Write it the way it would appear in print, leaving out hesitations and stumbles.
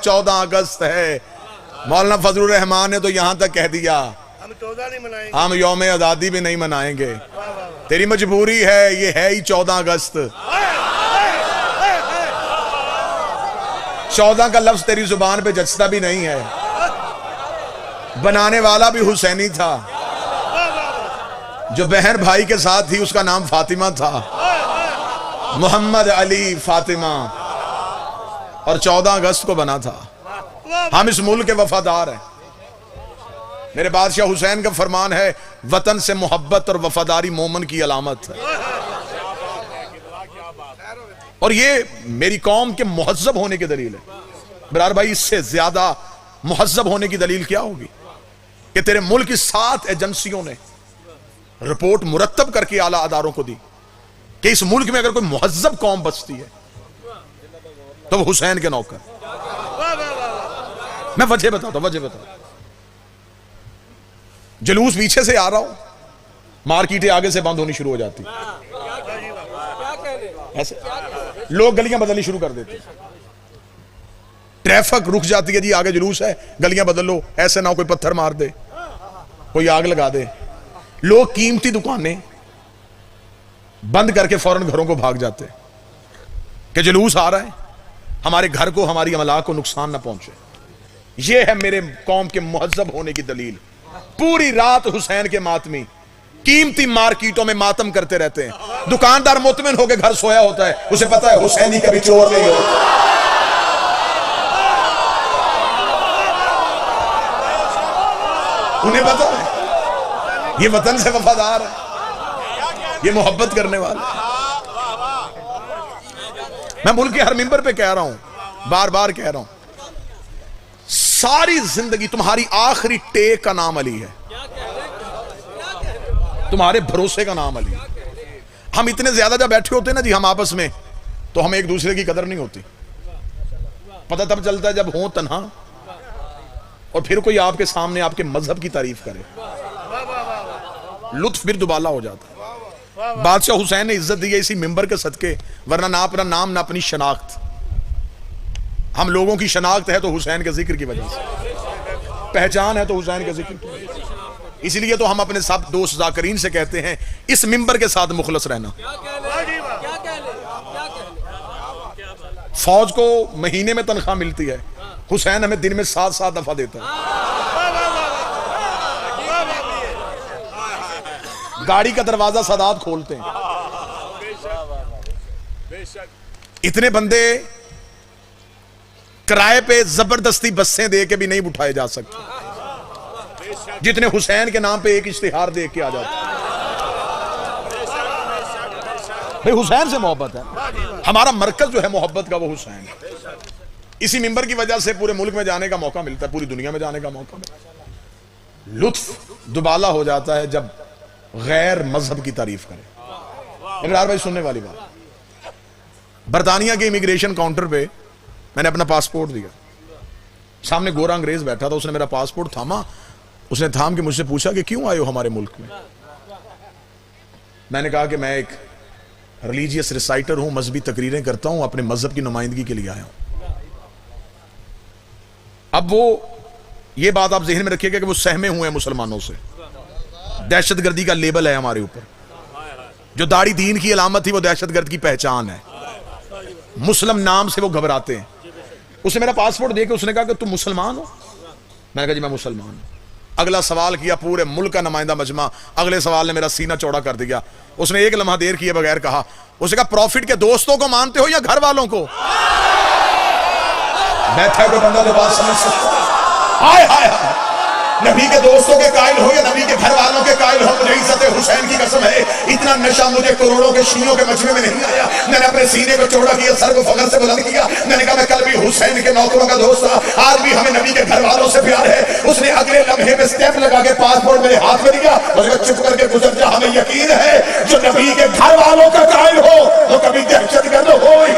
14 اگست ہے. مولانا فضل الرحمان نے تو یہاں تک کہہ دیا ہم 14 نہیں منائیں گے, ہم یوم آزادی بھی نہیں منائیں گے. تیری مجبوری ہے, یہ ہے ہی 14 اگست. 14 کا لفظ تیری زبان پہ جچتا بھی نہیں ہے. بنانے والا بھی حسینی تھا, جو بہن بھائی کے ساتھ تھی اس کا نام فاطمہ تھا, محمد علی فاطمہ, اور 14 اگست کو بنا تھا. ہم اس ملک کے وفادار ہیں. میرے بادشاہ حسین کا فرمان ہے, وطن سے محبت اور وفاداری مومن کی علامت ہے. اور یہ میری قوم کے مہذب ہونے کی دلیل ہے. برار بھائی, اس سے زیادہ مہذب ہونے کی دلیل کیا ہوگی کہ تیرے ملک کی 7 ایجنسیوں نے رپورٹ مرتب کر کے اعلیٰ اداروں کو دی کہ اس ملک میں اگر کوئی مہذب قوم بستی ہے تو وہ حسین کے نوکر. میں وجہ بتاتا ہوں. جلوس پیچھے سے آ رہا ہوں, مارکیٹیں آگے سے بند ہونی شروع ہو جاتی, ایسے لوگ گلیاں بدلنی شروع کر دیتے, ٹریفک رک جاتی ہے, جی آگے جلوس ہے گلیاں بدل لو, ایسے نہ ہو کوئی پتھر مار دے, کوئی آگ لگا دے. لوگ قیمتی دکانیں بند کر کے فوراً گھروں کو بھاگ جاتے کہ جلوس آ رہا ہے, ہمارے گھر کو, ہماری املاک کو نقصان نہ پہنچے. یہ ہے میرے قوم کے مہذب ہونے کی دلیل. پوری رات حسین کے ماتمی قیمتی مارکیٹوں میں ماتم کرتے رہتے ہیں. دکاندار مطمئن ہو کے گھر سویا ہوتا ہے, اسے پتا ہے حسینی کبھی چور نہیں ہوتا. انہیں پتا ہے یہ وطن سے وفادار ہے, یہ محبت کرنے والے. میں ملک کے ہر ممبر پہ کہہ رہا ہوں, بار بار کہہ رہا ہوں, ساری زندگی تمہاری آخری ٹیک کا نام علی ہے, تمہارے بھروسے کا نام علی. ہم اتنے زیادہ جب بیٹھے ہوتے ہیں نا جی ہم آپس میں, تو ہمیں ایک دوسرے کی قدر نہیں ہوتی. پتہ تب چلتا ہے جب ہوں تنہا اور پھر کوئی آپ کے سامنے آپ کے مذہب کی تعریف کرے, لطف پھر دوبالا ہو جاتا ہے. بادشاہ حسین نے عزت دی ہے اسی ممبر کے صدقے, ورنہ نہ اپنا نام نہ اپنی شناخت. ہم لوگوں کی شناخت ہے تو حسین کے ذکر کی وجہ سے, پہچان ہے تو حسین کے ذکر کی وجہ سے. اس لیے تو ہم اپنے سب دوست ذاکرین سے کہتے ہیں اس ممبر کے ساتھ مخلص رہنا. فوج کو مہینے میں تنخواہ ملتی ہے, حسین ہمیں دن میں 7 دفعہ دیتا ہے. گاڑی کا دروازہ سادات کھولتے ہیں. اتنے بندے کرائے پہ زبردستی بسیں دے کے بھی نہیں اٹھائے جا سکتے جتنے حسین کے نام پہ ایک اشتہار دے کے آ جاتے. بھئی حسین سے محبت ہے, ہمارا مرکز جو ہے محبت کا وہ حسین ہے. اسی ممبر کی وجہ سے پورے ملک میں جانے کا موقع ملتا ہے, پوری دنیا میں جانے کا موقع ملتا ہے. لطف دوبالا ہو جاتا ہے جب غیر مذہب کی تعریف کرے. اقرار بھائی سننے والی بات, برطانیہ کے امیگریشن کاؤنٹر پہ میں نے اپنا پاسپورٹ دیا, سامنے گورا انگریز بیٹھا تھا, اس نے میرا پاسپورٹ تھاما, اس نے تھام کے مجھ سے پوچھا کہ کیوں آئے ہو ہمارے ملک میں. میں نے کہا کہ میں ایک ریلیجیس ریسائٹر ہوں, مذہبی تقریریں کرتا ہوں, اپنے مذہب کی نمائندگی کے لیے آیا ہوں. اب وہ یہ بات آپ ذہن میں رکھیے گا کہ وہ سہمے ہوئے ہیں مسلمانوں سے, دہشت گردی کا لیبل ہے ہمارے اوپر. جو داڑھی دین کی علامت تھی وہ دہشت گرد کی پہچان ہے, مسلم نام سے وہ گھبراتے ہیں. اسے میرا پاسپورٹ دے کے اس نے کہا کہ تم مسلمان ہو؟ میں نے کہا جی میں مسلمان ہوں. اگلا سوال کیا, پورے ملک کا نمائندہ مجمع, اگلے سوال نے میرا سینہ چوڑا کر دیا. اس نے ایک لمحہ دیر کیے بغیر کہا, اس نے کہا پروفٹ کے دوستوں کو مانتے ہو یا گھر والوں کو؟ بیٹھا کوئی بندہ جو بات سمجھ سکتا ہے. ہائے ہائے ہائے, نبی کے دوستوں کے قائل ہو یا نبی کے گھر والوں کے قائل ہو, مجھے عزت حسین کی قسم ہے اتنا نشہ مجھے کروڑوں کے شیعوں کے مجمع میں نہیں آیا. میں نے اپنے سینے کو چوڑا کیا, سر کو فخر سے بلند کیا. میں نے کہا میں کل بھی حسین کے نوکروں کا دوست تھا, آج بھی ہمیں نبی کے گھر والوں سے پیار ہے. اس نے اگلے لمحے میں سٹیپ لگا کے پاسپورٹ میرے ہاتھ میں دیا, اس نے چپ کر کے گزر جا. ہمیں یقین ہے جو نبی کے گھر والوں کا قائل ہو وہ کبھی دہشت گرد ہو ہی